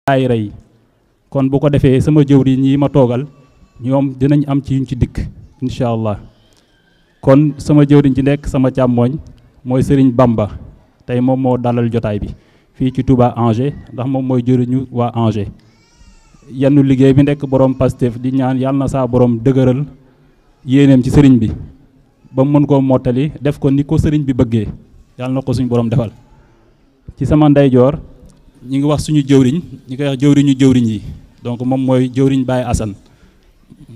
daayira yi kon bu ko defee sama jëwriñ ñi ma toogal ñoom dinañ am ci yuñ ci dikk incha allah. kon sama jëwriñ ci nekk sama càmmooñ mooy Serigne Bamba tey moom moo dalal jotaay bi fii ci Touba Angers ndax moom mooy jëriñu waa Angers yenn liggéey bi nekk borom Pastef di ñaan yàlla na saa borom dëgëral yéeneem ci sëriñ bi ba mu mën koo mottali def ko ni ko sëriñ bi bëggee yàlla na ko suñu borom defal. ci sama ndeyjoor ñi ngi wax suñu jëwriñ ñi koy wax jëwriñu jëwriñ yi donc moom mooy jëwriñ Baye Assane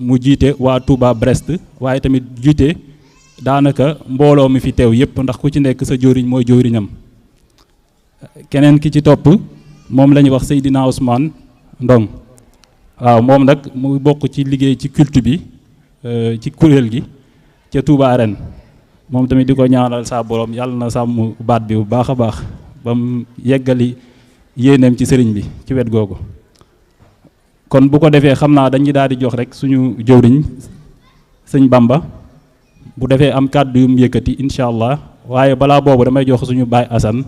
mu jiite waa Touba Brest waaye tamit jiite daanaka mbooloo mi fi teew yëpp ndax ku ci nekk sa jëwriñ mooy jëwriñam. keneen ki ci topp moom la ñuy wax Seydina Ousmane Ndong waaw moom nag mu bokk ci liggéey ci culte bi ci kuréel gi ca Touba ren moom tamit di ko ñaanal saa borom yàlla na sàmm baat bi bu baax a baax ba mu yeggali yéeneem ci sëriñ bi ci wet googu. kon bu ko defee xam naa dañuy daal di jox rek suñu jëwriñ sëñ Bamba bu defee am kàddu yu mu yëkkati incha allah waaye balaa boobu damay jox suñu Baye Assane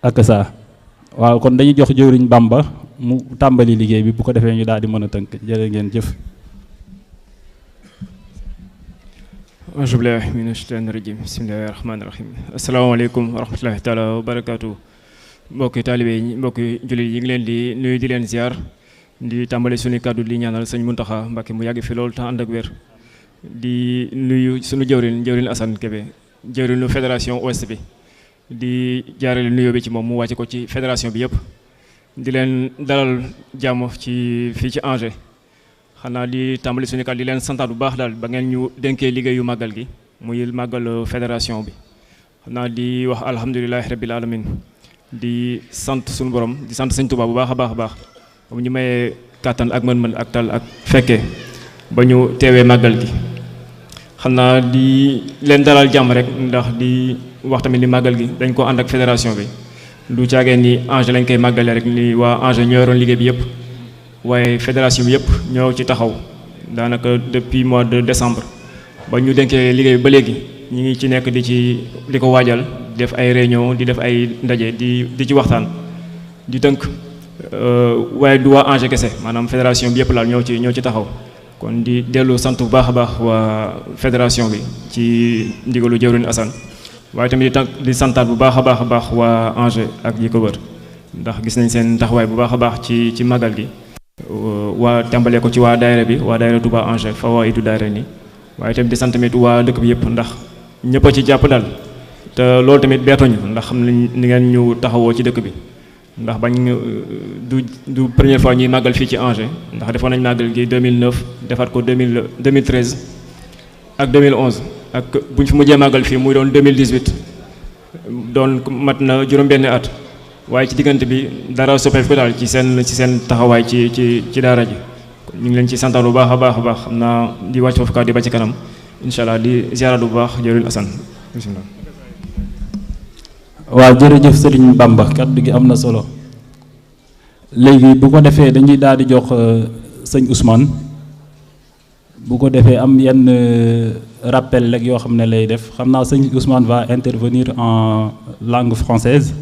ak saa waaw kon dañuy jox jëwriñ Bamba mu tàmbali liggéey bi bu ko defee ñu daal di mën a tënk jërë ngeen jëf. auzu billaahi mina shaytaani rajiim bismillaahi rahmaani rahiim asalaamaaleykum wa rahmatulaahi taala wa barakaatu. mbokki taalibe yi mbokki jullit yi ngi leen di nuyu di leen ziar di tàmbali suñu kàddu di ñaanal sëñ Muntaxa Mbàkke mu yàgg fi loolu te ànd ak wér. di nuyu suñu jëwriñ Assane Kébé jëwriñu fédération ouest bi di jaarale nuyoo bi ci moom mu wàcce ko ci fédération bi yëpp di leen dalal jàmm ci fii ci Angers. xanaa di tàmbali suñu kàddu di leen santaat bu baax daal ba ngeen ñu dénkee liggéeyu màggal gi muy màggal fédération bi. xanaa di wax alhamdulilahi rabbil alamin di sant suñu borom di sant sëñ Tuubaa bu baax a baax a baax bu ñu mayee kàttan ak mën-mën ak tal ak fekkee ba ñu teewee màggal gi. xam naa di leen dalal jàmm rek ndax di wax tamit ni màggal gi dañ ko ànd ak fédération bi du caagee ni Angers lañ koy màggalee rek ni waa Angers ñoo yoroon liggéey bi yëpp. waaye fédération bi yëpp ñoo ci taxaw daanaka depuis mois de décembre ba ñu dénkee liggéey bi ba léegi ñu ngi ci nekk di ko waajal def ay réunion di def ay ndaje di ci waxtaan di tënk waaye du waa Angers kese maanaam fédération bi yëpp laal ñoo ci taxaw. kon di dellu sant bu baax a baax waa fédération bi ci ndigalu jëwriñ Assane waaye tamit di santaat bu baax a baax waa Angers ak yi ko wër ndax gis nañ seen taxawaay bu baax a baax ci màggal gi. waa tàmbalee ko ci waa daayira bi waa daayira Touba Angers fa waa itu daayira ni waaye tamit di sant tamit waa dëkk bi yëpp ndax ñëpp a ci jàpp daal te loolu tamit beetuñu ndax xam nañ ni ngeen ñu taxawoo ci dëkk bi ndax bañ du première fois ñuy màggal fii ci Angers ndax defoon nañ màggal gi 2009 defaat ko 2013 ak 2011 ak bu ñu fi mujjee màggal fii muy doon 2018 doon mat na juróom-benni at. waaye ci diggante bi dara soppeeku daal ci seen taxawaay ci daara ji ñu ngi leen ci santal bu baax a baax xam naa di wàcc foofu di ba ci kanam incha allah di ziaraat bu baax jëriñ Assane bismillah. waaw jërëjëf Serigne Bamba kaddu gi am na solo léegi bu ko defee dañuy daal di jox sëñ Ousmane bu ko defee am yenn rappel rek yoo xam ne lay def xam naa sëñ Ousmane va intervenir en langue française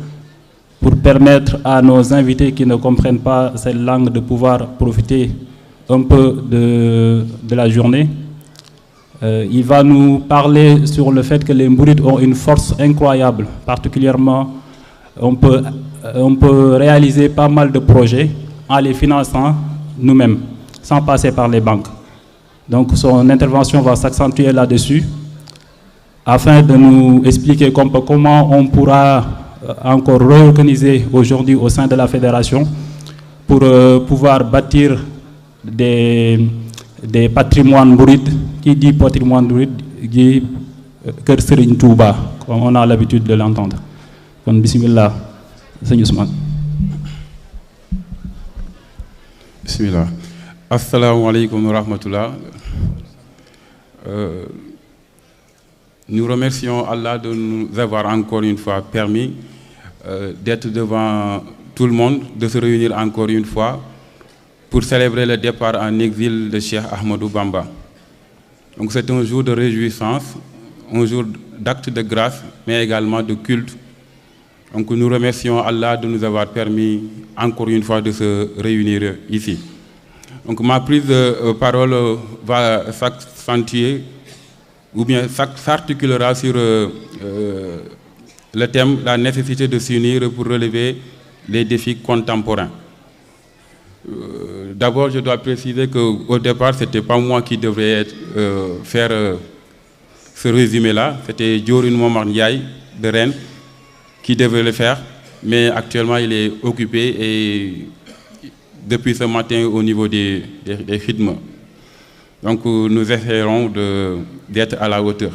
pour permettre à nos invités qui ne comprennent pas cette langue de pouvoir profiter un peu de la journée. Il va nous parler sur le fait que les Mourides ont une force incroyable, particulièrement on peut réaliser pas mal de projets en les finançant nous-mêmes, sans passer par les banques. Donc son intervention va s'accentuer là-dessus, afin de nous expliquer comment on pourra encore réorganiser aujourd'hui au sein de la fédération pour pouvoir bâtir des patrimoines mourides. Qui dit patrimoine mouride dit Kër Serigne Touba, comme on a l'habitude de l'entendre. Kon bismillah, Sëñ Ousmane. Bismillah. Assalamu alaikum wa rahmatullah. Nous remercions Allah de nous avoir encore une fois permis d'être devant tout le monde, de se réunir encore une fois pour célébrer le départ en exil de Cheikh Ahmadou Bamba. Donc c'est un jour de réjouissance, un jour d'actes de grâce, mais également de culte. Donc nous remercions Allah de nous avoir permis encore une fois de se réunir ici. Donc ma prise de parole va s'accentuer ou bien s'articulera sur le thème la nécessité de s'unir pour relever les défis contemporains. D'abord, je dois préciser qu'au départ, ce n'était pas moi qui devrais faire ce résumé-là, c'était Diorin Momar Ndiaye de Rennes qui devait le faire, mais actuellement il est occupé et depuis ce matin au niveau des rythmes. Donc nous essaierons d'être à la hauteur.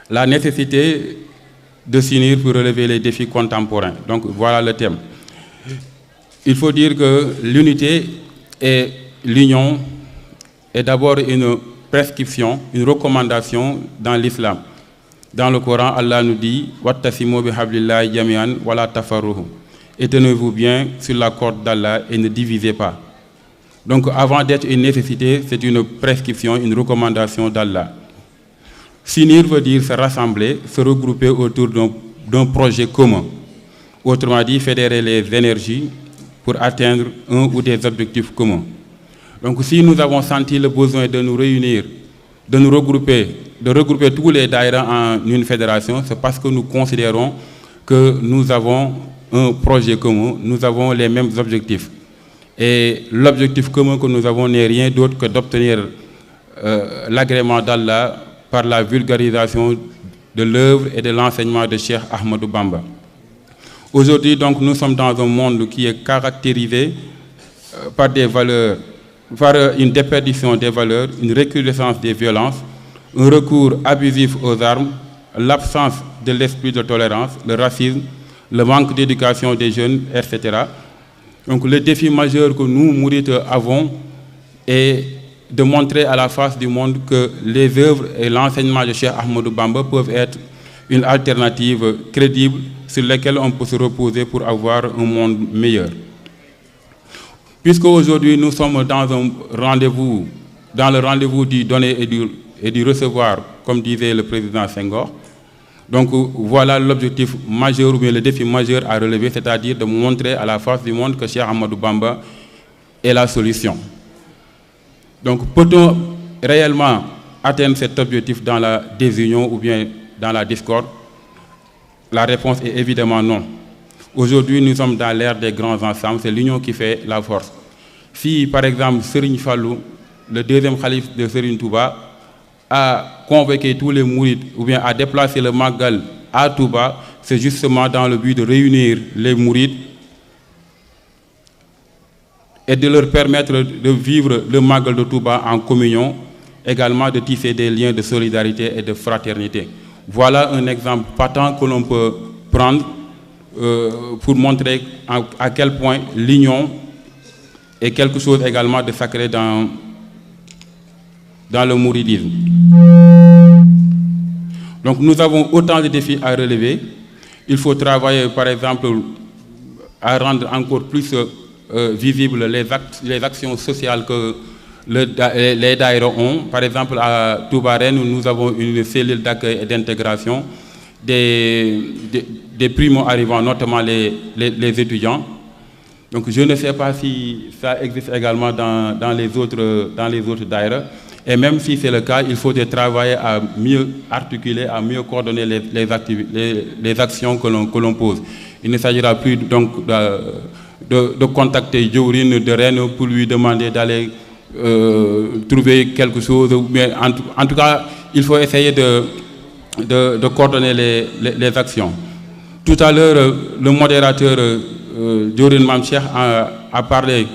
La nécessité de s'unir pour relever les défis contemporains. Donc voilà le thème. Il faut dire que l'unité et l'union est d'abord une prescription, une recommandation dans l'islam. Dans le Coran, Allah nous dit « Wattasimu bihablillahi jami'an wala tafarruhu » et tenez-vous bien sur la corde d'Allah et ne divisez pas. Donc avant d'être une nécessité, c'est une prescription, une recommandation d'Allah. S'unir veut dire se rassembler, se regrouper autour d'un projet commun. Autrement dit, fédérer les énergies pour atteindre un ou des objectifs communs. Donc si nous avons senti le besoin de nous réunir, de nous regrouper, de regrouper tous les daïras en une fédération, c'est parce que nous considérons que nous avons un projet commun, nous avons les mêmes objectifs. Et l'objectif commun que nous avons n'est rien d'autre que d'obtenir l'agrément d'Allah par la vulgarisation de l'œuvre et de l'enseignement de Cheikh Ahmadou Bamba. Aujourd'hui, donc, nous sommes dans un monde qui est caractérisé par des valeurs, par une déperdition des valeurs, une recrudescence des violences, un recours abusif aux armes, l'absence de l'esprit de tolérance, le racisme, le manque d'éducation des jeunes, etc. Donc le défi majeur que nous, Mourites, avons est de montrer à la face du monde que les œuvres et l'enseignement de Cheikh Ahmadou Bamba peuvent être une alternative crédible sur laquelle on peut se reposer pour avoir un monde meilleur. Puisque aujourd'hui nous sommes dans un rendez-vous, dans le rendez-vous du donner et du recevoir, comme disait le président Senghor, donc voilà l'objectif majeur ou bien le défi majeur à relever, c'est-à-dire de montrer à la face du monde que Cheikh Ahmadou Bamba est la solution. Donc peut-on réellement atteindre cet objectif dans la désunion ou bien dans la discorde? La réponse est évidemment non. Aujourd'hui, nous sommes dans l'ère des grands ensembles, c'est l'union qui fait la force. Si, par exemple, Serigne Fallou, le deuxième calife de Serigne Touba, a convoqué tous les mourides ou bien a déplacé le Magal à Touba, c'est justement dans le but de réunir les mourides et de leur permettre de vivre le Magal de Touba en communion, également de tisser des liens de solidarité et de fraternité. Voilà un exemple patent que l'on peut prendre pour montrer à quel point l'union est quelque chose également de sacré dans le mouridisme. Donc nous avons autant de défis à relever. Il faut travailler par exemple à rendre encore plus visibles les actions sociales que les daïras ont. Par exemple à Touba Rennes, nous avons une cellule d'accueil et d'intégration des primo-arrivants, notamment les étudiants. Donc je ne sais pas si ça existe également dans les autres daïras. Et même si c'est le cas, il faut travailler à mieux articuler, à mieux coordonner les actions que l'on pose. Il ne s'agira plus donc de contacter Diorin de Rennes pour lui demander d'aller trouver quelque chose. Mais en tout cas, il faut essayer de coordonner les actions. Tout à l'heure, le modérateur Diorin Mamcheikh a parlé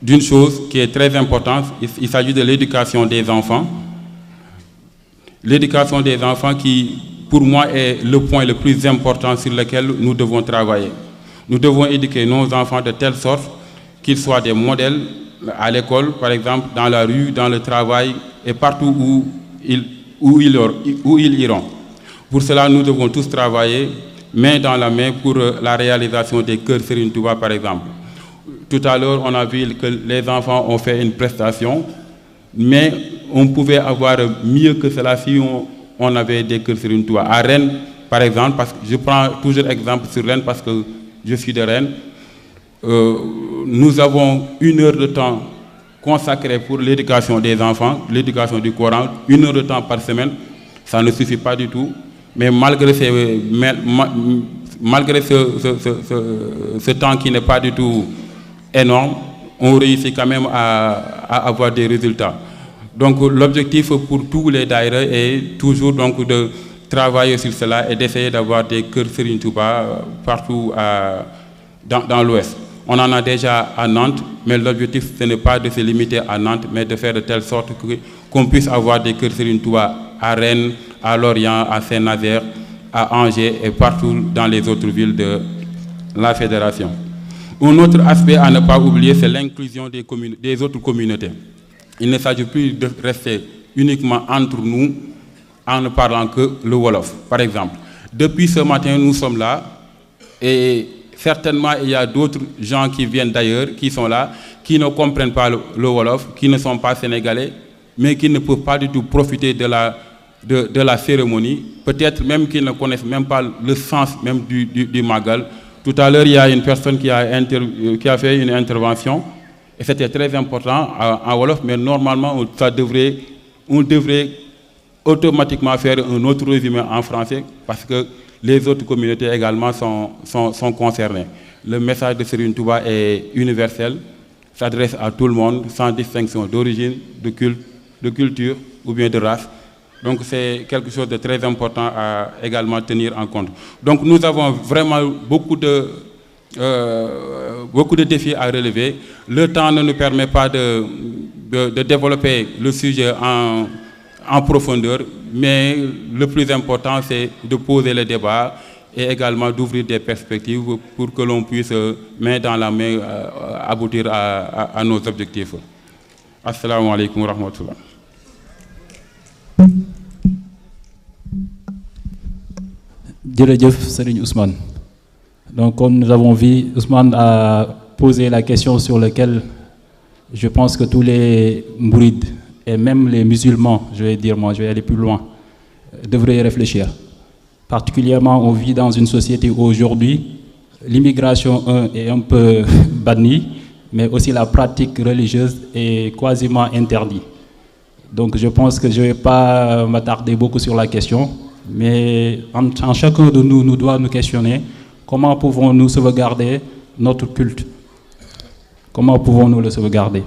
d'une chose qui est très importante. Il s'agit de l'éducation des enfants. L'éducation des enfants qui, pour moi, est le point le plus important sur lequel nous devons travailler. Nous devons éduquer nos enfants de telle sorte qu'ils soient des modèles à l'école, par exemple, dans la rue, dans le travail et partout où ils iront. Pour cela, nous devons tous travailler main dans la main pour la réalisation des cœurs Serigne Touba, par exemple. Tout à l'heure, on a vu que les enfants ont fait une prestation, mais on pouvait avoir mieux que cela si on avait des Kër Serigne Touba. À Rennes, par exemple, parce que je prends toujours exemple sur Rennes parce que je suis de Rennes, nous avons 1 heure de temps consacrée pour l'éducation des enfants, l'éducation du Coran, 1 heure de temps par semaine. Ça ne suffit pas du tout. Mais malgré ce temps qui n'est pas du tout énorme, on réussit quand même à avoir des résultats. Donc l'objectif pour tous les daïras est toujours donc de travailler sur cela et d'essayer d'avoir des Kër Serigne Touba partout dans l'Ouest. On en a déjà à Nantes, mais l'objectif ce n'est pas de se limiter à Nantes, mais de faire de telle sorte qu'on puisse avoir des Kër Serigne Touba à Rennes, à Lorient, à Saint-Nazaire, à Angers et partout dans les autres villes de la fédération. Un autre aspect à ne pas oublier, c'est l'inclusion des autres communautés. Il ne s'agit plus de rester uniquement entre nous en ne parlant que le Wolof. Par exemple, depuis ce matin, nous sommes là et certainement il y a d'autres gens qui viennent d'ailleurs, qui sont là, qui ne comprennent pas le Wolof, qui ne sont pas sénégalais, mais qui ne peuvent pas du tout profiter de la cérémonie. Peut-être même qu'ils ne connaissent même pas le sens même du Magal. Tout à l'heure, il y a une personne qui a fait une intervention, et c'était très important en Wolof, mais normalement, on devrait automatiquement faire un autre résumé en français, parce que les autres communautés également sont concernées. Le message de Serigne Touba est universel, s'adresse à tout le monde, sans distinction d'origine, de culte, de culture ou bien de race. Donc c'est quelque chose de très important à également tenir en compte. Donc nous avons vraiment beaucoup de défis à relever. Le temps ne nous permet pas de développer le sujet en profondeur, mais le plus important c'est de poser le débat et également d'ouvrir des perspectives pour que l'on puisse, main dans la main, aboutir à nos objectifs. Assalamu alaikum wa rahmatullah. Jërëjëf Serigne Ousmane. Donc comme nous avons vu, Ousmane a posé la question sur laquelle je pense que tous les mourides et même les musulmans, je vais aller plus loin, devraient réfléchir. Particulièrement, on vit dans une société où aujourd'hui, l'immigration est un peu bannie, mais aussi la pratique religieuse est quasiment interdite. Donc je pense que je ne vais pas m'attarder beaucoup sur la question, mais en chacun de nous doit nous questionner comment pouvons-nous sauvegarder notre culte. Comment pouvons-nous le sauvegarder?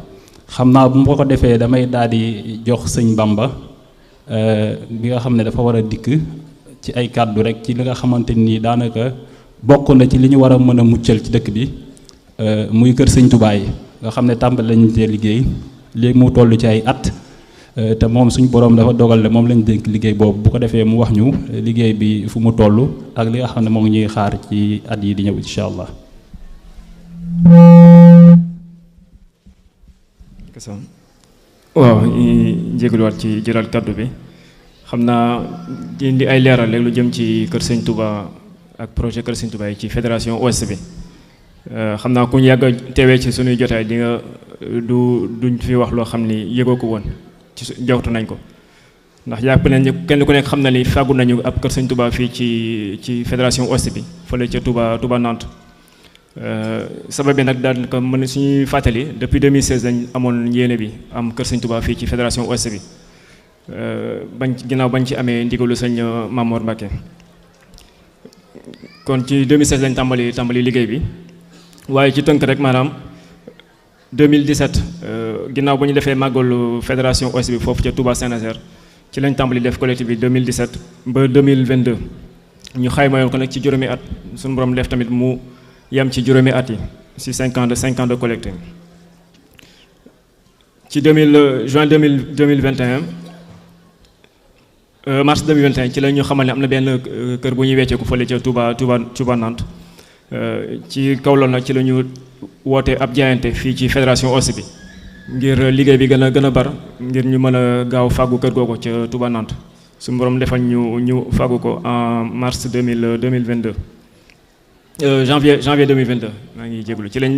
xam naa bu ma ko defee damay daal di jox sëñ Bamba bi nga xam ne dafa war a dikk ci ay kàddu rek ci li nga xamante ni daanaka bokk na ci li ñu war a mën a muccal ci dëkk bi muy kër sëñ Touba yi nga xam ne tàmbali lañu cee liggéey léegi mu toll ci ay at te moom suñu borom dafa dogal ne moom lañu dénk liggéey boobu bu ko defee mu wax ñu liggéey bi fu mu toll ak li nga xam ne moo ngi ñuy xaar ci at yi di ñëw incha allah. waaw jégaluwaat ci jëral kaddu bi xam naa di indi ay leeral rek lu jëm ci kër Sëñ Touba ak projet kër Sëñ Touba yi ci fédération ouest bi xam naa ku ñu yàgg a teewee ci suñuy jotaay di nga duñ fi wax loo xam ni yëgoo ko woon ci jawtu nañ ko ndax jàpp nañ kenn ku nekk xam na ni fàggu nañu ab kër Sëñ Touba fii ci fédération ouest bi fële ca Touba Nantes. sabab bi nag daal ko mën suñuy fàttali depuis 2016 lañ amoon yéene bi am kër Sëñ Touba fii ci fédération ouest bi ginnaaw bañ ci amee ndigalu sëñ Mamour Mbacké kon ci 2016 lañ tàmbali liggéey bi waaye ci tënk rek maanaam 2017 ginnaaw ba ñu defee màggalu fédération ouest bi foofu ca Touba Saint-Nazaire ci lañ tàmbali def collectif bi 2017 ba 2022 ñu xayma yoon ko nag ci juróomi at suñu borom def tamit mu yam ci juróomi at yi si 5 ans de collecte ci juin 2021 mars 2021 ci la ñu xamal ne am na benn kër bu ñuy wecceeku fële ca Touba Nantes ci kaw loolu nag ci la ñu woote ab jaayante fii ci fédération ouest bi ngir liggéey bi gën a bar ngir ñu mën a gaaw fàggu kër googu ca Touba Nantes su borom defal ñu fàggu ko en mars 2022 janvier 2022 maa ngi jéglu ci lañ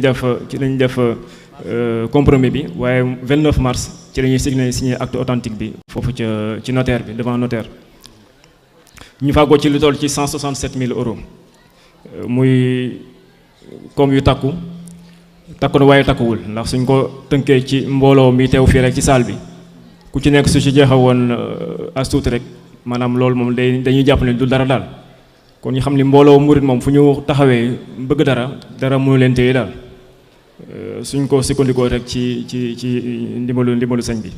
def compromis bi waaye 29 mars ci la ñuy signé acte authentique bi foofu ci notaire bi devant notaire ñu fàggoo ci lu toll ci 167 000 euros muy comme yu takku na waaye takkuwul ndax suñ ko tënkee ci mbooloo mi teew fii rek ci salle bi ku ci nekk su ci jeexe woon as tuuti rek maanaam loolu moom dañuy jàpp ne du dara daal kon ñu xam ni mbooloo murit moom fu ñu taxawee bëgg dara mënu leen téye daal suñ ko sukkandikoo rek ci ndimbalu sëñ bi.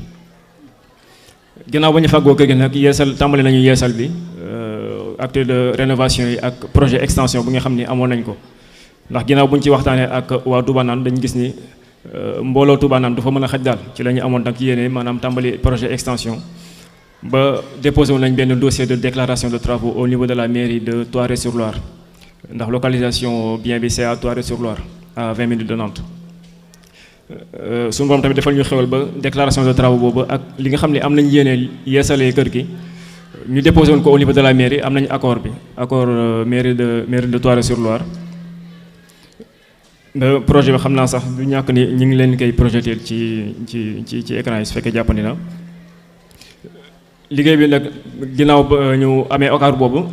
ginnaaw ba ñu fàggoo kër gi nag tàmbali nañu yeesal bi acte de rénovation yi ak projet extension bu nga xam ni amoon nañ ko ndax ginnaaw bu ñu ci waxtaanee ak waa Touba Nane dañu gis ni mbooloo Touba Nane du fa mën a xaj daal ci la ñu amoon nag yéene maanaam tàmbali projet extension ba déposé woon nañ benn dossier de déclaration de travaux au niveau de la mairie de Thoiré-sur-Loire ndax localisation bien bi c'est à Thoiré-sur-Loire à 20 minutes de Nantes. suñu borom tamit defal ñu xewal ba déclaration de travaux boobu ak li nga xam ne am nañ yéene yeesalee kër gi ñu déposé woon ko au niveau de la mairie am nañu accord mairie de Thoiré-sur-Loire. projet bi xam naa sax du ñàkk ni ñu ngi leen koy projeté ci écran yi su fekkee jàppandi na liggéey bi nag ginnaaw ba ñu amee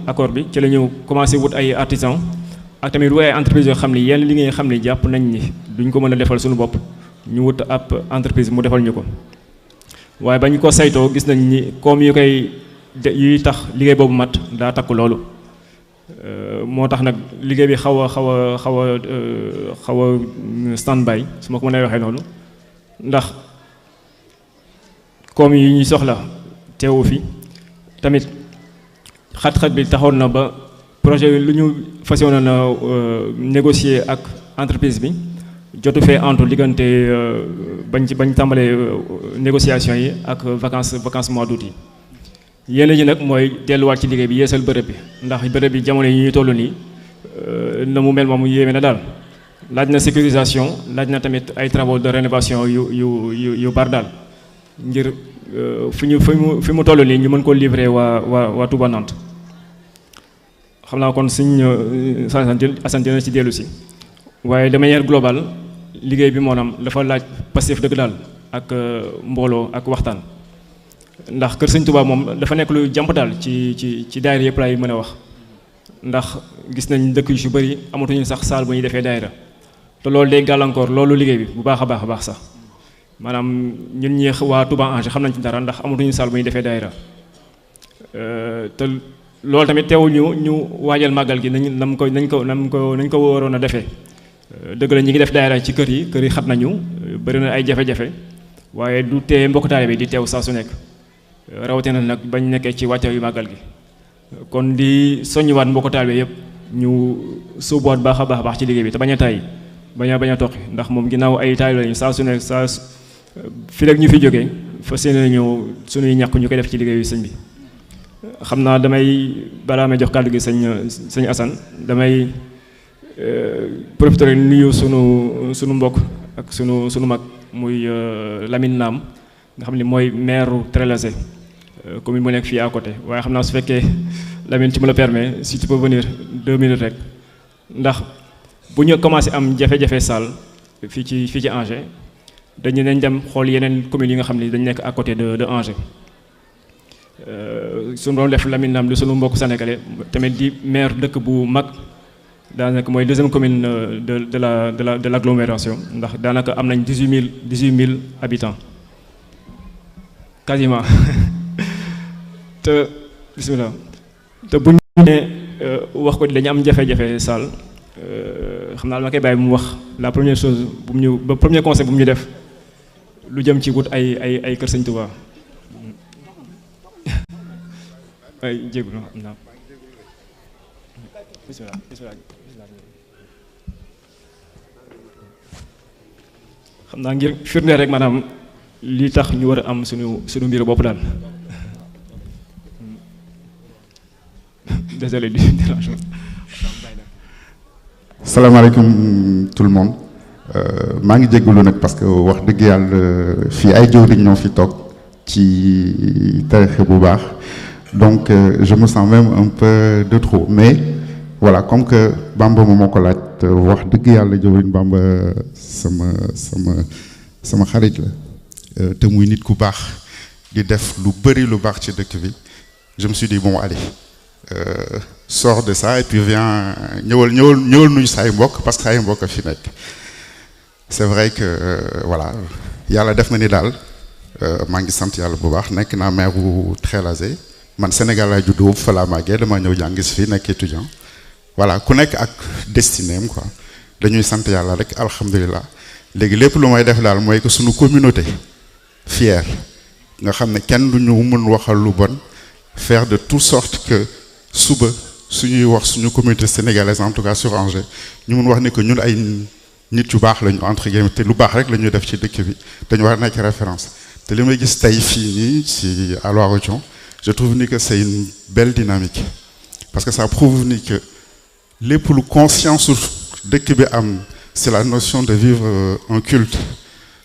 accord bi ci la ñu commencé wut ay artisans ak tamit wut ay entreprises yoo xam ni yenn liggéey xam ni jàpp nañ ni duñ ko mën a defal suñu bopp ñu wut ab entreprise mu defal ñu ko waaye ba ñu ko saytoo gis nañ ni comme yuy tax liggéey boobu mat daa takk loolu moo tax nag liggéey bi xaw a stand by su ma ko mën a waxee noonu ndax comme yi ñuy soxla teewu fi tamit xat-xat bi taxoon na ba projet bi lu ñu fas yéene na négocier ak entreprise bi jotu fee antu diggante bañ tàmbalee négociation yi ak vacances mois d'août yi yéen ji nag mooy delluwaat ci liggéey bi yeesal bërëb bi ndax bërëb bi jamono yi ñuy toll nii na mu mel moom yéeme na daal laaj na sécurisation laaj na tamit ay travaux de rénovation yu bar daal ngir fi mu toll nii ñu mën ko livrer waa Touba Nantes xam naa kon suñ asante na ci dellu si waaye de manière globale liggéey bi maanaam dafa laaj passif dëgg daal ak mbooloo ak waxtaan ndax kër Sëñ Touba moom dafa nekk lu jàmp daal ci daayira yëpp laay mën a wax ndax gis nañ dëkk yu si bëri amatuñu sax salle bu ñuy defee daayira te loolu day gàllankoor loolu liggéey bi bu baax a baax sax maanaam ñun ñi waa Touba Angers xam nañ ci dara ndax amatuñu salle bu ñuy defee daayira te loolu tamit teewul ñu waajal màggal gi nañ ko waroon a defee dëgg la ñi ngi def daayira ci kër yi xat nañu bëri na ay jafe-jafe waaye du tee mbokk taalibe bi di teew saa su nekk rawatina nag bañ nekkee ci wàcce yu màggal gi kon di soññiwaat mbokk taalibe yëpp ñu suubuwaat baax a baax ci liggéey bi te bañ a tàyyi bañ a toqi ndax moom ginnaaw ay taalibe lañu saa su nekk fi rek ñu fi jógee fas yéene ñëw suñuy ñàkk ñu koy def ci liggéeyu sëñ bi xam naa balaa may jox kàddu gi sëñ Assane damay profiter rek nuyu sunu mbokk ak sunu mag muy Lamine Naam nga xam ni mooy maire Trélazé commune bu nekk fii à côté waaye xam naa su fekkee Lamine tu me le permets si tu peux venir 2 minutes rek ndax bu ñu commencé am jafe-jafe salle fii ci Angers nañ dem xool yeneen communes yi nga xam ni dañ nekk à côté de Angers suñu doon def Lamine Naam di sunu mbokk sénégalais tamit di maire dëkk bu mag daanaka mooy deuxième commune de l'agglomération ndax daanaka am nañ 18 000 habitants quasiment te bismillah te bu ñu nee wax ko dañu am jafe-jafe salle xam naa ma koy bàyyi mu wax la première chose premier conseil bu mu ñu def lu jëm ci wut ay kër Sëñ Touba ay jéegul am naa bismillah xam naa ngir firnde rek maanaam li tax ñu war a am suñu mbiru bopp daal désolé du dérangement. salaamaaleykum tout le monde maa ngi jéggalu nag parce que wax dëgg yàlla fii ay jëwriñ ñoo fi toog ci tarixe bu baax donc je me sens même un peu de trop mais voilà comme que Bamba moo ko laaj wax dëgg yàlla jëwriñ Bamba sama xarit la te muy nit ku baax di def lu bëri lu baax ci dëkk bi je me suis dit bon allez sors de ça et puis viens ñëwal nuyu say mbokk parce que ay mbokk fi nekk. C'est vrai que voilà yàlla def na ni daal maa ngi sant yàlla bu baax nekk naa maire bu Trélazé man Sénégal laa juddoo fa laa màggee dama ñëw jàng si fii nekk étudiant voilà ku nekk ak destinéem quoi dañuy sant yàlla rek alhamdulilah léegi lépp lu may def daal mooy que suñu communauté fière nga xam ne kenn du ñu mën waxal lu bon faire de toute sorte que suba suñuy wax suñu communauté sénégalaise en tout cas sur Angers ñu mun wax ne que ñun ay nit yu baax lañu entre guillemets te lu baax rek la ñuy def ci dëkk bi dañu war a nekk référence te li may gis tey fii nii ci à Loire-Othion je trouve ni que c'est une belle dynamique parce que ça prouve ni que lépp lu conscience su dëkk bi am c'est la notion de vivre un culte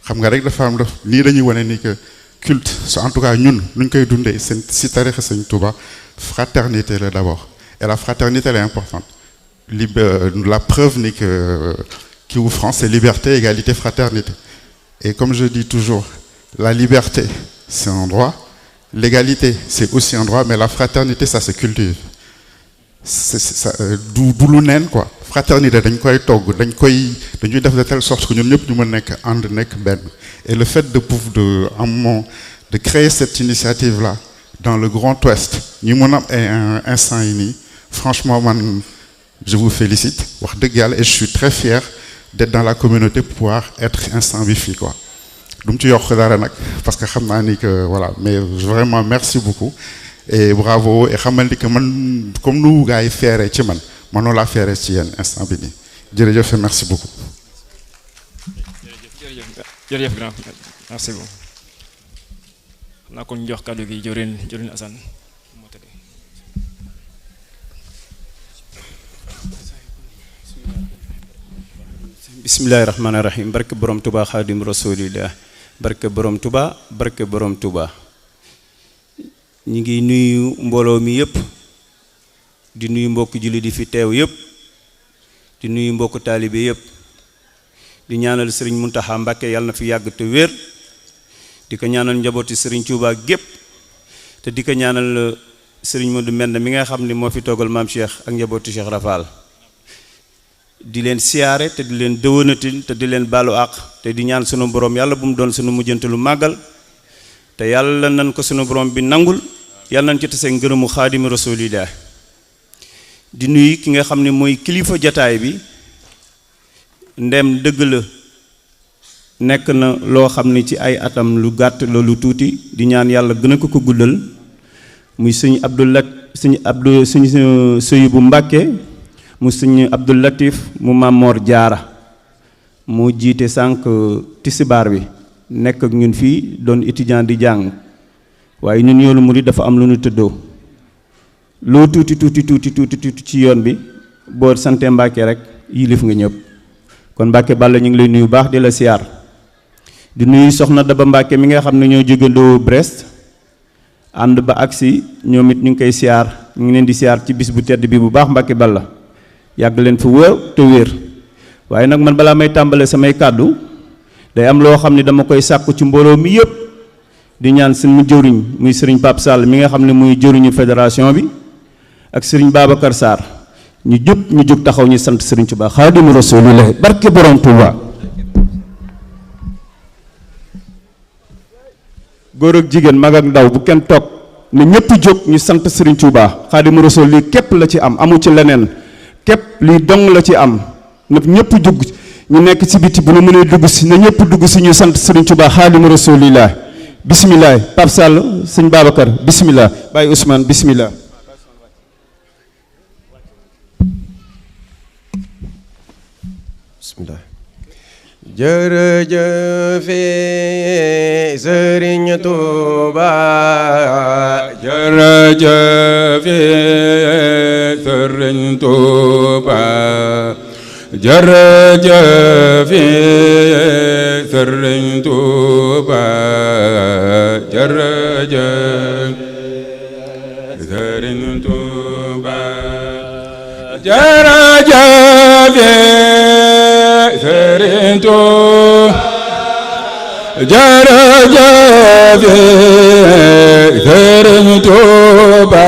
xam nga rek dafa am def nii dañuy wane ni que culte en tout cas ñun nu ñu koy dundee seen si tarixa Sëñ Touba fraternité la d'abord et la fraternité elle est importante la preuve ni que qui ouvre France, c'est liberté, égalité, fraternité. Et comme je dis toujours, la liberté, c'est un droit, l'égalité, c'est aussi un droit, mais la fraternité, ça se cultive. Du lu neen quoi. Fraternité, dañ koy togg, dañuy def de telle sorte que ñun ñëpp ñu mën nekk ànd nekk benn. Et le fait de créer cette initiative-là dans le Grand Ouest, ñu mën am un instant yi nii, franchement man, je vous félicite. Wax dëgg yàlla et je suis très fier d'être dans la communauté pour pouvoir être instant bi fii quoi du mu ci yokk dara nag parce que xam naa ni que voilà mais vraiment merci beaucoup et bravo et xamal ni que man comme nu gars yi feeree ci man noonu laa feeree ci yéen instant bi nii jërëjëf merci beaucoup. jërëjëf grand merci beaucoup. xam naa kon ñu jox kàddu gi jëwriñ Assane. bismillahi rahmaani rahim barke borom Touba xaadim rasulillah barke borom Touba barke borom Touba ñi ngi nuyu mbooloo mi yëpp di nuyu mbokk julli di fi teew yëpp di nuyu mbokk taalibe yëpp di ñaanal sëriñ Muntaxa Mbàkke yàlla na fi yàgg te wér di ko ñaanal njabooti sëriñ Touba gépp te di ko ñaanal sëriñ Modou Mend mi nga xam ne moo fi toogal maam Cheikh ak njabooti Cheikh Rafal di leen siyaare te di leen dëwënati te di leen baalu àq te di ñaan sunu borom yàlla bu mu doon sunu mujjantalu màggal te yàlla nan ko sunu borom bi nangul yàlla nañ ci tase ngërëmu xaadimi rasulillah di nuyu ki nga xam ne mooy kilifa jataay bi ndem dëgg la nekk na loo xam ne ci ay atam lu gàtt la lu tuuti di ñaan yàlla gën a ko guddal muy sëñ Abdou sëy bu Mbàkke mu sëñ Abdou Latif mu Mamor Jaara moo jiite sànq tisibaar bi nekk ak ñun fii doon étudiant di jàng waaye ñun yoonu murid dafa am lu ñu tëddoo loo tuuti ci yoon bi boo sante Mbàkke rek yilif nga ñëpp kon Mbàkke Balla ñu ngi lay nuyu baax di la siyaar di nuyu soxna Daba Mbàkke mi nga xam ne ñoo jógandoo Brest ànd ba agsi ñoom it ñu ngi koy siyaar ñu ngi leen di siyaar ci bis bu tedd bi bu baax Mbàkke Balla yàgg leen fa wër te wér waaye nag man balaa may tàmbale samay kàddu day am loo xam ne dama koy sàkku ci mbooloo mi yëpp di ñaan suñu jëwriñ muy sëriñ Pape Sall mi nga xam ne muy jëwriñu fédération bi ak sëriñ Babacar Sarr ñu jóg taxaw ñu sant sëriñ Touba Xaadimu Rasuulillah barke borom Touba. góor ak jigéen mag ak ndaw bu kenn toog ne ñëpp jóg ñu sant sëriñ Touba Xaadimu Rasuul lii képp la ci am amu ci leneen. képp lii dong la ci am na ñëpp jug ñu nekk ci biti bu nu mënee dugg si na ñëpp dugg si ñu sant Serigne Touba Xaadimu Rasulillah bismillah Pape Sall sëñ Babacar bismillah Baye Ousmane bismillah bismillah jërëjëf Serigne Touba jërëjëf Serigne Touba jërëjëf Serigne Touba jërëjëf Serigne Touba jërëjëf Serigne Touba jërëjëf Serigne Touba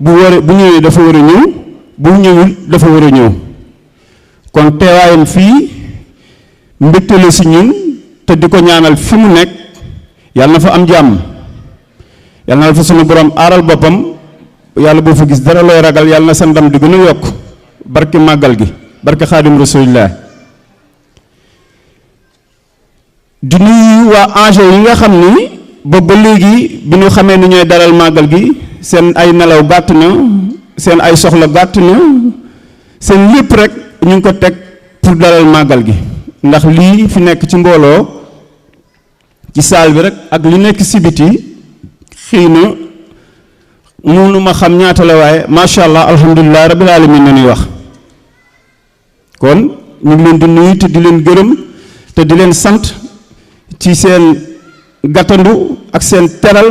bu ñëwee dafa war a ñëw bu ñëwul dafa war a ñëw kon teewaayam fii mbégte la si ñun te di ko ñaanal fi mu nekk yàlla na fa am jàmm yàlla na fa sunu borom aaral boppam yàlla boo fa gis dara looy ragal yàlla na sa ndam di gën a yokk barke màggal gi barke xaadim rasulillah di nuyu waa ANGE yi nga xam ni ba léegi bi ñu xamee ni ñooy dalal màggal gi seen ay nelaw gàtt na seen ay soxla gàtt na seen lépp rek ñu ngi ko teg pour dalal màggal gi ndax lii fi nekk ci mbooloo ci saal bi rek ak li nekk si biti xëy na mënu ma xam ñaata la waaye macha allah alhamdulilah rabbil alamin na ñuy wax kon ñu ngi leen di nuyu te di leen gërëm te di leen sant ci seen gàttandu ak seen teral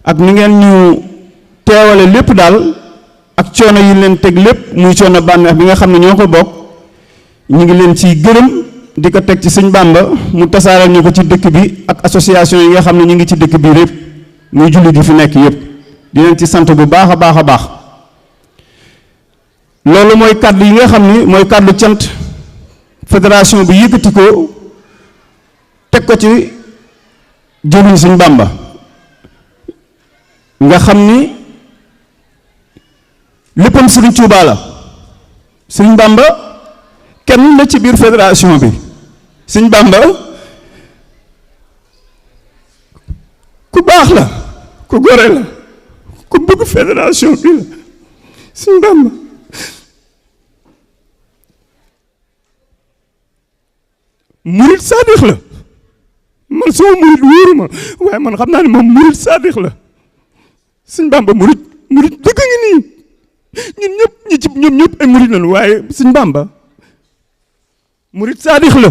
ak ni ngeen ñu teewale lépp daal ak coono yi leen teg lépp muy coono bànneex bi nga xam ne ñoo ko bokk ñu ngi leen ciy gërëm di ko teg ci sëñ Bàmba mu tasaaral ñu ko ci dëkk bi ak association yi nga xam ne ñu ngi ci dëkk bi yëpp muy julli di fi nekk yëpp di leen ci sant bu baax a baax a baax loolu mooy kàddu yi nga xam ni mooy kàddu cant fédération bi yëkkati ko teg ko ci jëriñ sëñ Bàmba nga xam ni léppam Sëriñ Tuubaa la sëñ Bàmba kenn la ci biir fédération bi sëñ Bàmba ku baax la ku gore la ku bëgg fédération bi la sëñ Bàmba murit saadix la man soo murit wóoruma waaye man xam naa ne moom murit saadix la sëñ Bàmba murit dëgg ngi nii ñun ñëpp ñoom ñëpp ay murit lañu waaye sëñ Bàmba murit saadix la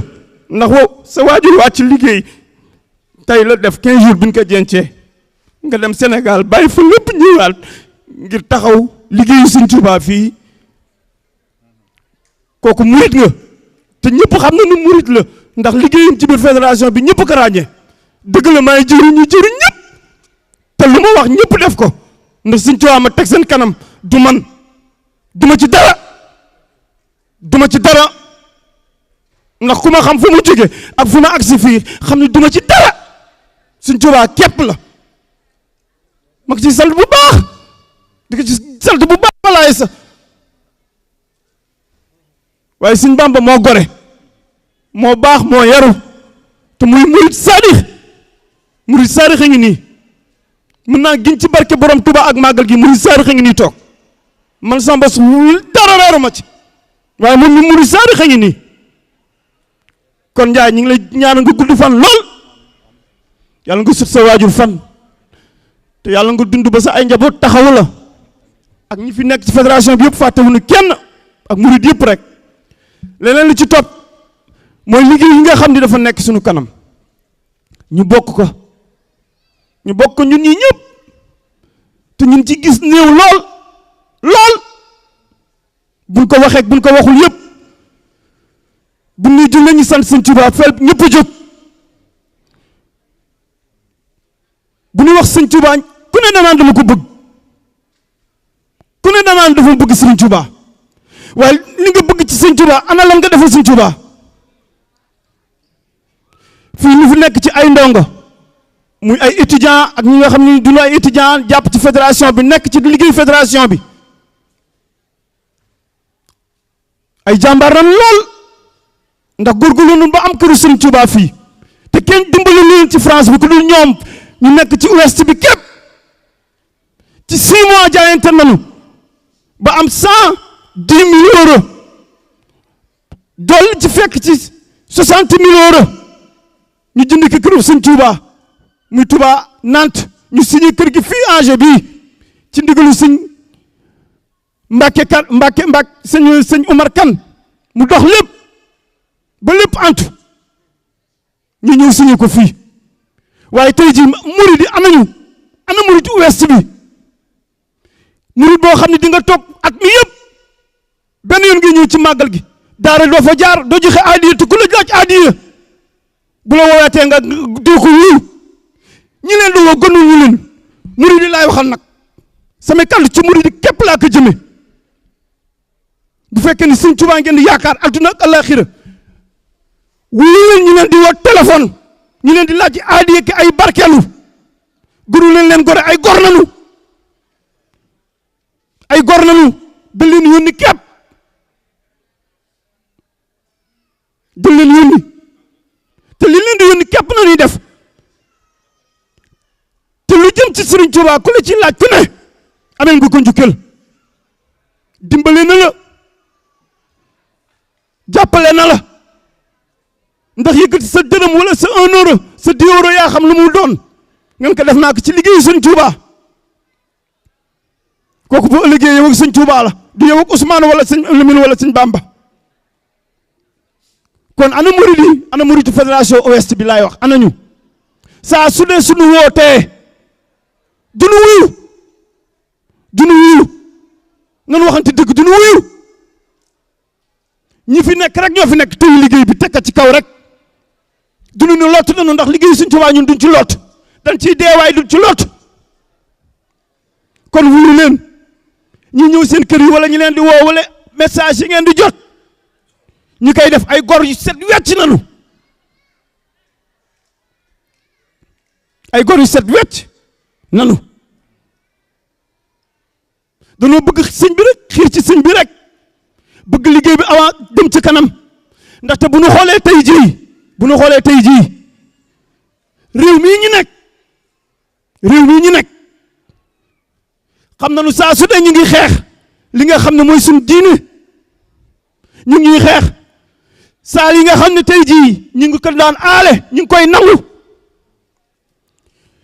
ndax sa waajur wàcc liggéey tey la def 15 jours bi ñu ko jencee nga dem Sénégal bàyyi fa lépp ñëwaat ngir taxaw liggéeyu sëñ Tuubaa fii kooku murit nga te ñëpp xam na nu murit la ndax liggéeyam ci biir fédération bi ñëpp ko ràññee dëgg la maay jëriñ ñëpp te lu ma wax ñëpp def ko ndax sëñ Tuubaa ma teg seen kanam du man duma ci dara ndax ku ma xam fu mu jóge ak fu ma agsi fii xam ne duma ci dara sëñ Tuubaa képp la ma ko ci sant bu baax di ko ci sant bu baax walaay sa waaye sëñ Bàmba moo gore moo baax moo yaru te muy murit saadix a ngi nii mën naa giñ ci barke borom Tuubaa ak màggal gi murit saadix a ngi nii toog man sama bos dara reeru ma ci waaye moom ñu murit saadix a ngi nii kon Njaay ñu ngi lay ñaanal nga gudd fan lool yàlla nga sut sa waajur fan te yàlla nga dund ba sa ay njaboot taxawu la ak ñi fi nekk ci fédération bi yëpp fàttewuñu kenn ak murit yëpp rek leneen li ci topp mooy liggéey yi nga xam ni dafa nekk suñu kanam ñu bokk ko ñun ñi ñëpp te ñun ci gis néew lool buñ ko waxee buñ ko waxul yëpp bu ñuy jóg ñu sant sëñ Tuubaa fel ñëpp a jóg bu ñuy wax sëñ Tuubaa ku ne danaan dama ko bëgg ku ne danaan dafa bëgg sëñ Tuubaa waaye li nga bëgg ci sëñ Tuubaa ana lan nga defal sëñ Tuubaa fii ñu fi nekk ci ay ndongo muy ay étudiants ak ñi nga xam ne duñu ay étudiants jàpp ci fédération bi nekk ci liggéey fédération bi ay jàmbaar lan lool ndax góorgóorlu nu ba am këru sëñ Tuubaa fii te kenn dimbali leen ci France bi ku dul ñoom ñu nekk ci ouest bi képp ci 6 mois jaayante nañu ba am 110 000 euros dolli ci fekk ci 60 000 euros ñu jënd ko këru sëñ Tuubaa muy Touba Nantes ñu signé kër gi fii ANGE bii ci ndigalu sëñ Mbàkke sëñ Umar Kan mu dox lépp ba lépp antu ñu ñëw signé ko fii waaye tey jii murid yi ana murid ouest bi murid boo xam ne di nga toog at mi yëpp benn yoon nga ñëw ci màggal gi daara doo fa jaar doo joxe adiya te ku la laaj adiya bu la woowatee nga doo ko wuyu ñi leen di woo gënu ñu leen murid yi laay waxal nag sama kàddu ci murid yi képp laa ko jëme bu fekkee ni Sëñ Tuubaa ngeen di yaakaar adduna ak àllaaxira wuyu leen ñu leen di woo téléphone ñu leen di laaj aadiya ki ay barkeelu guru leen gore ay gor nanu da leen yónni képp da leen yónni te li leen di yónni képp na ñuy def te lu jëm ci Sëriñ Tuubaa ku la ci laaj ku ne amel nga ko njukkal dimbale na la jàppale na la ndax yëkkati sa dërëm wala sa 1 euro sa 10 euro yaa xam lu mu doon ngeen ko def naa ko ci liggéeyu Sëñ Tuubaa kooku bu ëllëgee yow ak Sëñ Tuubaa la du yow ak Ousmane wala Sëñ Lamine wala Sëñ Bamba kon ana murid yi ana murid fédération ouest bi laay wax ana ñu saa su dee suñu wootee duñu wuyu nan waxante dëgg duñu wuyu ñi fi nekk rek ñoo fi nekk tey liggéey bi tekka ci kaw rek duñu ne lott nañu ndax liggéey Sëñ Tuubaa ñun duñ ci lott dañ ciy deewaay duñ ci lott kon wuyu leen ñi ñëw seen kër yi wala ñu leen di woo wala message yi ngeen di jot ñu koy def ay gor yu set wecc nanu ay gor yu set wecc nanu dañoo bëgg sëñ bi rek xiir ci sëñ bi rek bëgg liggéey bi avant dem ci kanam ndaxte bu ñu xoolee tey jii réew mii ñu nekk xam nañu saa su dee ñu ngi xeex li nga xam ne mooy suñu diine ñu ngi xeex saal yi nga xam ne tey jii ñu ngi ko daan aale ñu ngi koy nangu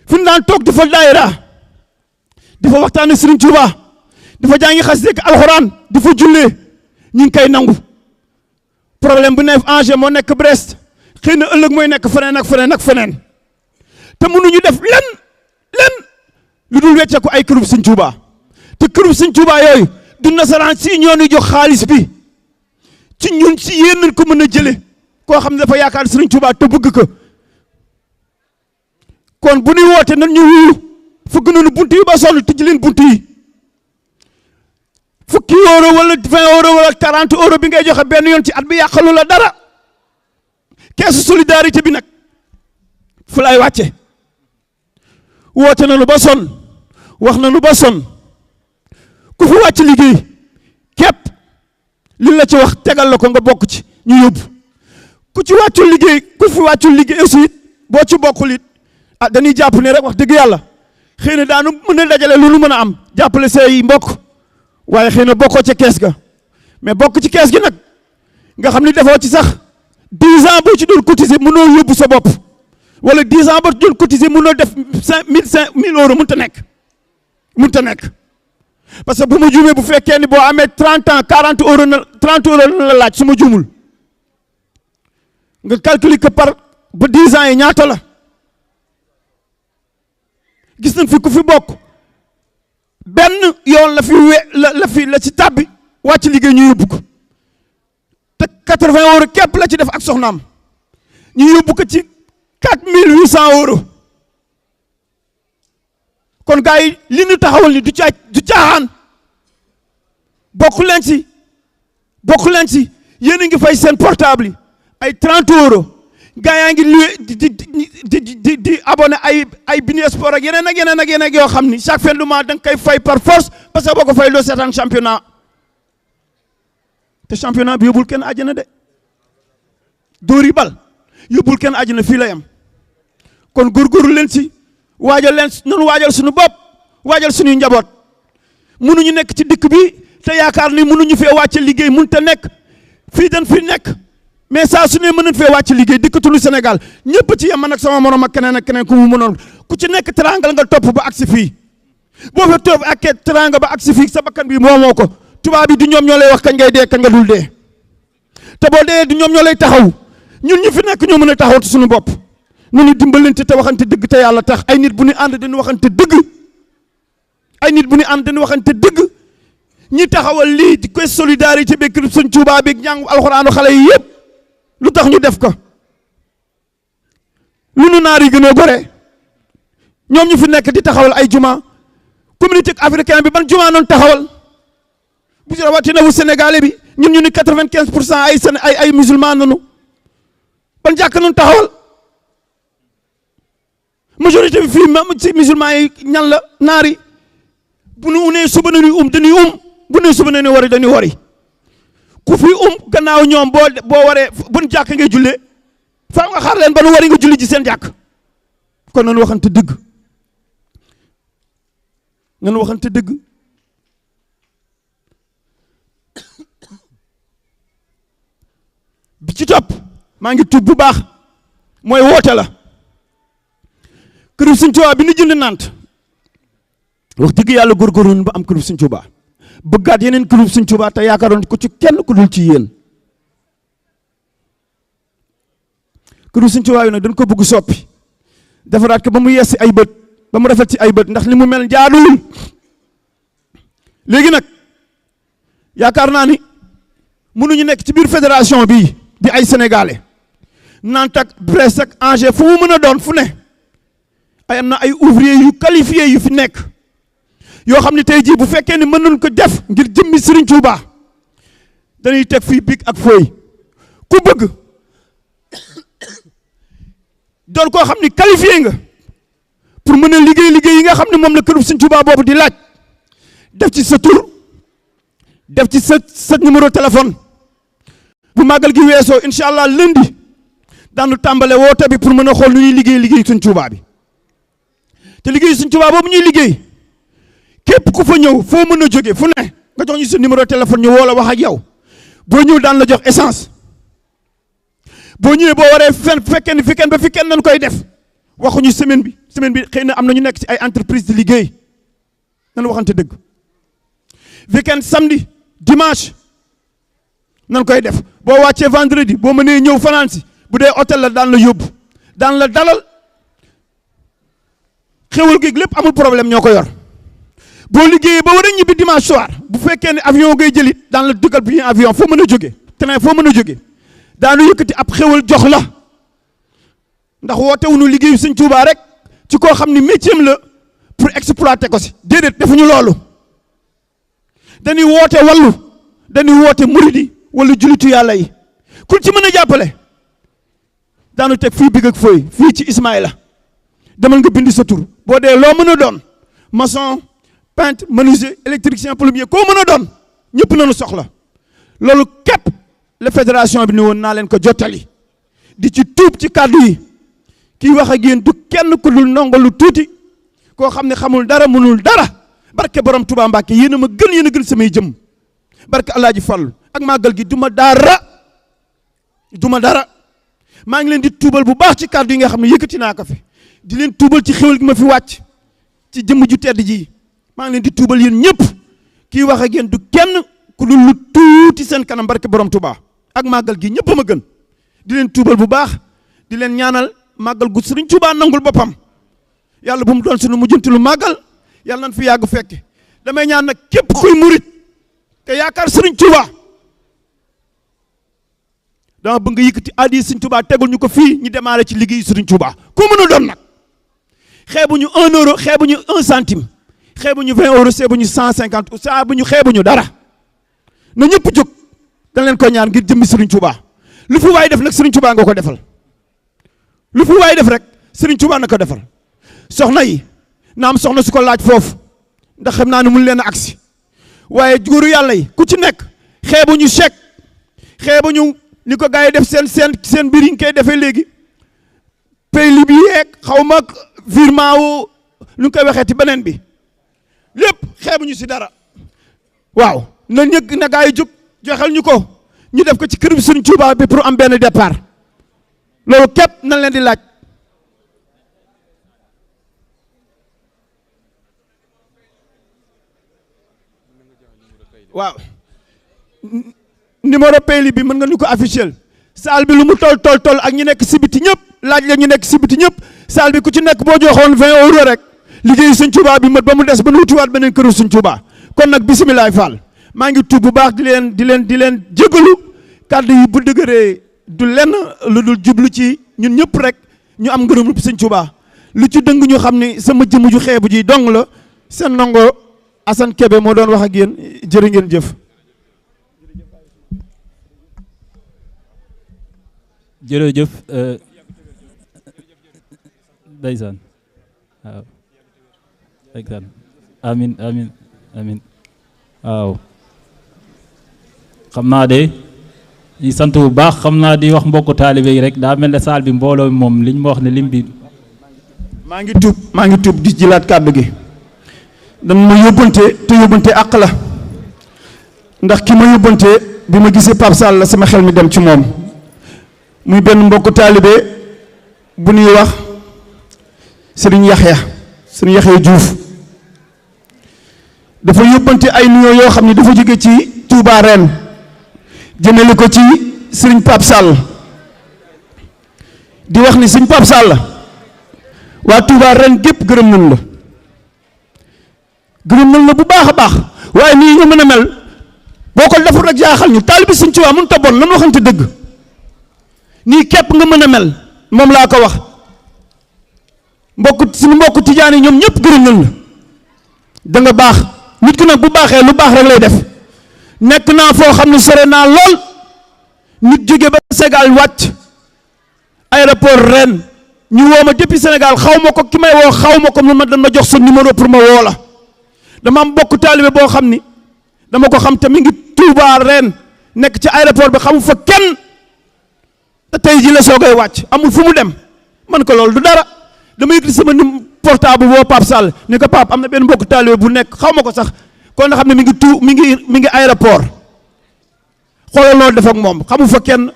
fi ñu daan toog di fa daayira di fa waxtaane Sëriñ Tuubaa di fa jàngi xasida ak alxuraan di fa jullee ñu ngi koy nangu problème bu nekk Angers moo nekk Brest xëy na ëllëg mooy nekk feneen ak feneen te mënuñu def lenn lu dul wecce ko ay kërub Sëñ Tuubaa te kërub Sëñ Tuubaa yooyu du nasaraan si ñoo ñu jox xaalis bi ci ñun si yéen nañ ko mën a jële koo xam ne dafa yaakaar Sëriñ Tuubaa te bëgg ko kon bu ñuy woote nan ñu wuyu fëgg nañu bunt yi ba sonn tëj leen bunt yi fukki euro wala 20 euro wala 40 euro bi ngay joxe benn yoon ci at bi yàqalu la dara keesu solidarité bi nag fu lay wàcce woote nañu ba sonn wax nañu ba sonn ku fi wàcc liggéey képp li la ci wax tegal la ko nga bokk ci ñu yóbbu ku fi wàccul liggéey aussi boo ci bokkul it dañuy jàpp ne rek wax dëgg yàlla xëy na daanu mën a dajale lu nu mën a am jàppale say mbokk waaye xëy na bokkoo ca kees ga mais bokk ci kees gi nag nga xam ni defoo ci sax 10 ans boo ci doon cotiser mënoo yóbbu sa bopp wala 10 ans boo ci doon cotiser mënoo def 5 000 euros mënut a nekk parce que bu ma juumee bu fekkee ni boo amee 30 ans 30 euros na la laaj su ma juumul nga calculer que par ba 10 ans yi ñaata la gis nañ fi ku fi bokk benn yoon la ci tàbbi wàcc liggéey ñu yóbbu ko te 80 euros képp la ci def ak soxnaam ñu yóbbu ko ci 4800 euros kon gars yi li ñu taxawal ni du caaxaan bokk leen ci yéen a ngi fay seen portable yi ay 30 euros gars yaa ngi luwe di abonné ay Bini Sport ak yeneen yoo xam ni chaque fin du mois da nga koy fay par force parce que boo ko fay loo seetaan championnat te championnat bi yóbbul kenn àjjana de dóori bal yóbbul kenn àjjana fii lay am kon góorgóorlu leen ci nanu waajal suñu bopp waajal suñuy njaboot mënuñu nekk ci dëkk bi te yaakaar ni mënuñu fee wàcce liggéey mënut a nekk fii dañ fi nekk mais saa su ne mën nañ fee wàcc liggéey dikkatulu Sénégal ñëpp ci yem man ak sama morom ak keneen ku mu mënoon ku ci nekk teraangal nga topp ba agsi fii boo fa topp ak teraanga ba agsi fii sa bakkan bi moomoo ko tubaab bi du ñoom ñoo lay wax kañ ngay dee kañ nga dul dee te boo dee du ñoom ñoo lay taxaw ñun ñu fi nekk ñoo mën a taxaw suñu bopp nu ñu dimbalante te waxante dëgg te yàlla tax ay nit bu ñu ànd dañu waxante dëgg ñi taxawal lii di koy solidarité bi kër Sëñ Tuubaa bi njàng alxuraanu xale yi yëpp lu tax ñu def ko lu nu naar yi gën a gore ñoom ñu fi nekk di taxawal ay juma communauté africaine bi ban jumaa noonu taxawal bu ci rawatina wu sénégalais bi ñun ñu ni 95% ay musulman nanu ban jàkk noonu taxawal majorité bi fii même ci musulman yi ñan la naari bu nu unee suba nañuy dañuy bu ne suba nañuy wari dañuy wari ku fi gannaaw ñoom boo waree buñ jàkk ngay jullee faa nga xaar leen ba nu wari nga julli ji seen jàkk kon nañu waxante dëgg nañu waxante dëgg bi ci topp maa ngi tub bu baax mooy woote la këru Sëñ Tuubaa bi nu jënd nant wax dëgg yàlla góorgóorlu ba am këru Sëñ Tuubaa bëggaat yeneen këru Sëñ Tuubaa te yaakaaroon ko ci kenn ku dul ci yéen këru Sëñ Tuubaa yi nag dañ ko bëgg soppi defaraat ko ba mu yees ay bët ba mu rafet ci ay bët ndax li mu mel jaaduwul léegi nag yaakaar naa ni mënuñu nekk ci biir fédération bii di ay sénégalais Nantes ak Brest ak Angers fu mu mën a doon fu ne ay am na ay ouvrier yu qualifié yu fi nekk yoo xam ne tey jii bu fekkee ne mën nañ ko def ngir jëmmi Serigne Touba dañuy teg fii bic ak feuille ku bëgg doon koo xam ne qualifié nga pour mën a liggéey yi nga xam ne moom la këru Serigne Touba boobu di laaj def ci sa tur def ci sa numéro téléphone bu màggal gi weesoo incha allah lundi daanu tàmbale woote bi pour mën a xool nu ñuy liggéey Serigne Touba bi te liggéey Serigne Touba boobu ñuy liggéey képp ku fa ñëw foo mën a jóge fu ne nga jox ñu sa numéro téléphone ñu woo la wax ak yow boo ñëw daan la jox essence boo ñëwee boo waree fekkee ni fi kenn nañ koy def waxuñu semaine bi xëy na am na ñu nekk ci ay entreprise di liggéey nan waxante dëgg weekend samedi dimanche nan koy def boo wàccee vendredi boo mënee ñëw fanaan si bu dee hôtel la daan la yóbbu daan la dalal xéwal gi lépp amul problème ñoo ko yor boo liggéeyee ba war a ñibbi dimanche soir bu fekkee ne avion ngay jëlit daan la dugal bi avion foo mën a jóge train foo mën a jóge daanu yëkkati ab xéwal jox la ndax woote wuñu liggéeyu Sëñ Tuubaa rek ci koo xam ni métier la pour exploiter ko si déedéet defuñu loolu dañuy woote wallu dañuy woote muridi wala julitu yàlla yi ku ci mën a jàppale daanu teg fii big ak fooy fii ci Ismaïla demal nga bindi sa tur boo dee loo mën a doon maçon peintre menuisier électricien plombier koo mën a doon ñëpp nañu soxla loolu képp la fédération bi ni woon naa leen ko jottali di ci tuub ci kàddu yi kii wax ak yéen du kenn ku dul ndongo lu tuuti koo xam ne xamul dara mënul dara barke borom Touba Mbacke yéen a ma gën yéen a gën samay jëm barke Alaaji Fallu ak màggal gi du ma dara maa ngi leen di tuubal bu baax ci kàddu yi nga xam ne yëkkati naa ko fi di leen tuubal ci xéwal gi ma fi wàcc ci jëmm ju tedd ji maa ngi leen di tuubal yéen ñëpp kii wax ak yéen du kenn ku dul lu tuuti seen kanam barke borom Touba ak màggal gi ñëpp ma gën di leen tuubal bu baax di leen ñaanal màggal gu Sëriñ Touba nangul boppam yàlla bu mu doon suñu mujjantilu màggal yàlla nañ fi yàgg fekke damay ñaan nag képp kuy murit te yaakaar Sëriñ Touba dama bëgg nga yëkkati addi Sëriñ Touba tegul ñu ko fii ñu démarré ci liggéey Sëriñ Touba ku mën a doon nag xeebuñu 1 euro xeebuñu 1 centime xeebuñu 20 euros xeebuñu 150 xeebuñu dara na ñëpp jóg dañ leen ko ñaan ngir jëmmi Sëriñ Touba lu fi waay def nag Sëriñ Touba nga ko defal lu fi waay def rek Sëriñ Touba na ko defal soxna yi na am soxna su ko laaj foofu ndax xam naa ne mun leen a agsi waaye góoru yàlla yi ku ci nekk xeebuñu chèque xeebuñu ni ko gars yi def seen mbir yi nga koy defee léegi pay li bi yeeg xaw ma virement wu lu ñu koy waxee ci beneen bi lépp xeebuñu si dara waaw na ñëg na gars yi jóg joxel ñu ko ñu def ko ci kër bi Sëriñ Tuubaa bi pour am benn départ loolu képp nañ leen di laaj waaw numéro payli bi mën nga ñu ko officiel salle bi lu mu toll ak ñu nekk si biti ñëpp laaj la ñu nekk si biti ñëpp salle bi ku ci nekk boo joxoon 20 euros rek liggéey Sëñ Tuubaa bi mat ba mu des ba nu wutiwaat beneen këru Sëñ Tuubaa kon nag bisimilah Fall maa ngi tuub bu baax di leen jégalu kàddu yi bu dëgëree du lenn lu dul jublu ci ñun ñëpp rek ñu am ngërëm Sëñ Tuubaa lu ci dëng ñu xam ni sama jëmm ju xeebu ji dong la seen ndongo Assane Kébé moo doon wax ak yéen jërë ngeen jëf. jërëjëf ndeysaan waaw ndeysaan amin amin amin waaw xam naa de ñu sant bu baax xam naa di wax mbokku taalibe yi rek daa mel ne saal bi mbooloo moom liñ ma wax ne lim bi maa ngi tuub di jëlaat kàddu gi dañ ma yóbbante te yóbbante àq la ndax ki ma yóbbante bi ma gisee Pape Sall la sama xel mi dem ci moom muy benn mbokku taalibe bu ñuy wax Serigne Yaxya Diouf dafa yóbbante ay nuyoo yoo xam ne dafa jóge ci Touba ren jëmale ko ci Serigne Pape Sall di wax ni Serigne Pape Sall waa Touba ren gépp gërëm nañ la bu baax a baax waaye nii nga mën a mel boo ko deful rek jaaxal ñu taalibe Serigne Touba mënut a bon nan waxante dëgg nii képp nga mën a mel moom laa ko wax suñu mbokku tijaan yi ñoom ñëpp gërëm nañ la da nga baax nit ki nag bu baaxee lu baax rek lay def nekk naa foo xam ne sore naa lool nit jóge ba Sénégal wàcc aéroport ren ñu woo ma depuis Sénégal xaw ma ko ki may woo xaw ma ko ma dañ ma jox sa numéro pour ma woo la dama am bokk taalibe boo xam ni dama ko xam te mi ngi Touba ren nekk ci aéroport bi xamu fa kenn te tey ji la soogay wàcc amul fu mu dem man ko loolu du dara dama yëkkati sama portable woo Pape Sall ni ko Pape am na benn mbokk taalibe bu nekk xaw ma ko sax kon nga xam ne mi ngi aéroport xoolal loolu def ak moom xamu fa kenn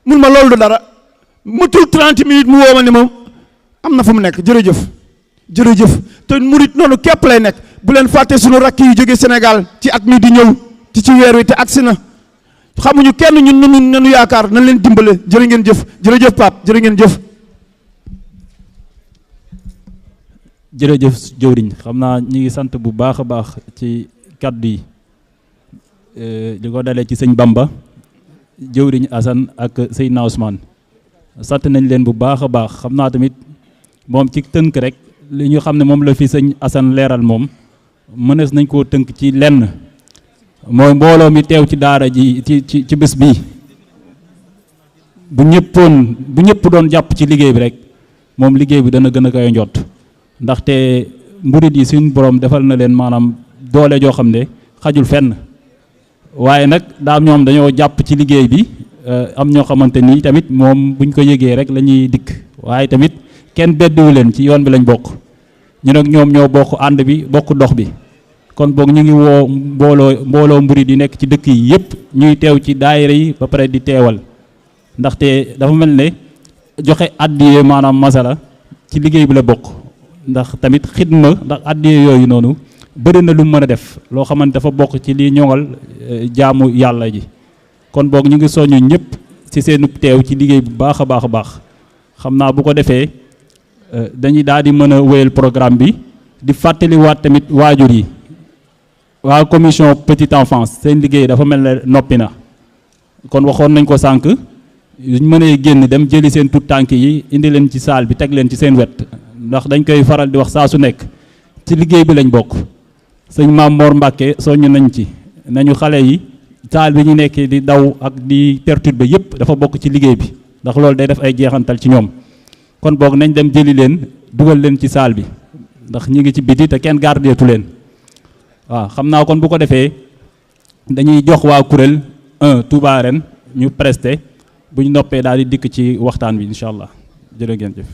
mun ma loolu du dara mu tul 30 minutes mu woo ma ne moom am na fu mu nekk jërëjëf te murit noonu képp lay nekk bu leen fàtte suñu rakk yu jóge Sénégal ci at mi di ñëw ci weer wi te agsi na xamuñu kenn ñun nanu yaakaar nañ leen dimbale jërë ngeen jëf jërëjëf Pape jërë ngeen jëf. jërëjëf jëwriñ xam naa ñi ngi sant bu baax a baax ci kaddu yi li ko dalee ci sëñ Bamba jëwriñ Assane ak Seydina Ousmane sant nañ leen bu baax a baax xam naa tamit moom ci tënk rek li ñu xam ne moom la fi sëñ Assane leeral moom mënees nañ koo tënk ci lenn mooy mbooloo mi teew ci daara ji ci bés bii bu ñëpp doon jàpp ci liggéey bi rek moom liggéey bi dana gën a koy njott ndaxte mburit yi suñu borom defal na leen maanaam doole joo xam ne xajul fenn waaye nag daam ñoom dañoo jàpp ci liggéey bi am ñoo xamante ni tamit moom buñ ko yëgee rek la ñuy dikk waaye tamit kenn beddiwu leen ci yoon bi lañ bokk ñu nag ñoom ñoo bokk ànd bi bokk dox bi kon boog ñu ngi woo mbooloo mburit yi nekk ci dëkk yi yëpp ñuy teew ci daayira yi ba pare di teewal ndaxte dafa mel ne joxe àddiyee maanaam masala ci liggéey bi la bokk ndax tamit xidma ndax àddiyee yooyu noonu bëri na lu mën a def loo xamante dafa bokk ci li ñoŋal jaamu yàlla ji kon boog ñu ngi soññu ñëpp ci seenu teew ci liggéey bu baax a baax a baax xam naa bu ko defee dañuy daal di mën a wéyal programme bi di fàttaliwaat tamit waajur yi waa commission petite enfance seen liggéey dafa mel ne noppi na kon waxoon nañ ko sànq yuñ mënee génn dem jëli seen tut tànk yi indi leen ci saal bi teg leen ci seen wet ndax dañ koy faral di wax saa su nekk ci liggéey bi lañ bokk sëñ Maam Mor Mbàkke soññ nañ ci nañu xale yi saal bi ñu nekkee di daw ak di perturber yëpp dafa bokk ci liggéey bi ndax loolu day def ay jeexantal ci ñoom kon boog nañ dem jëli leen dugal leen ci saal bi ndax ñi ngi ci biti te kenn gardeetu leen waaw xam naa kon bu ko defee dañuy jox waa kuréel 1 Touba ren ñu presté bu ñu noppee daal di dikk ci waxtaan bi incha allah jërë ngeen jëf